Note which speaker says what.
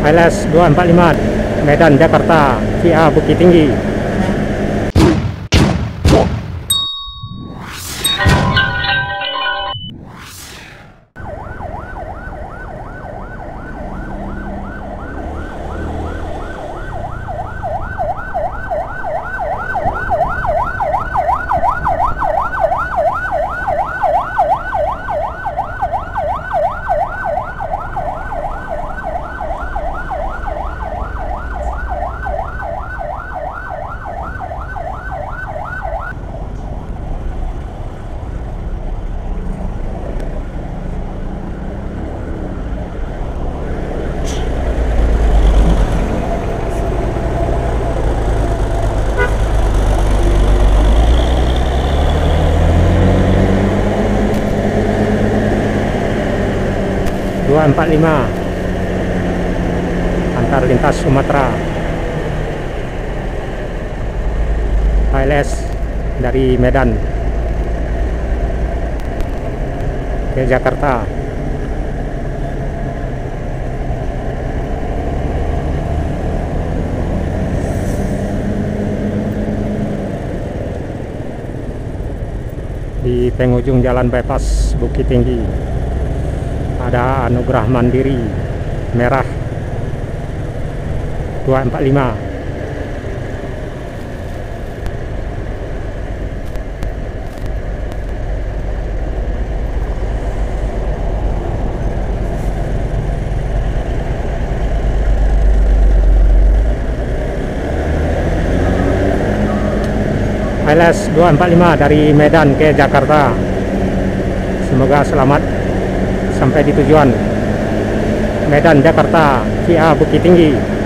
Speaker 1: HLS 245 Medan Jakarta via Bukit Tinggi. (245) antar lintas Sumatera. HLS dari Medan ke Jakarta. Di penghujung jalan bypass Bukit Tinggi ada Anugerah Mandiri merah 245. HLS 245 dari Medan ke Jakarta. Semoga selamat sampai di tujuan. Medan Jakarta via Bukit Tinggi.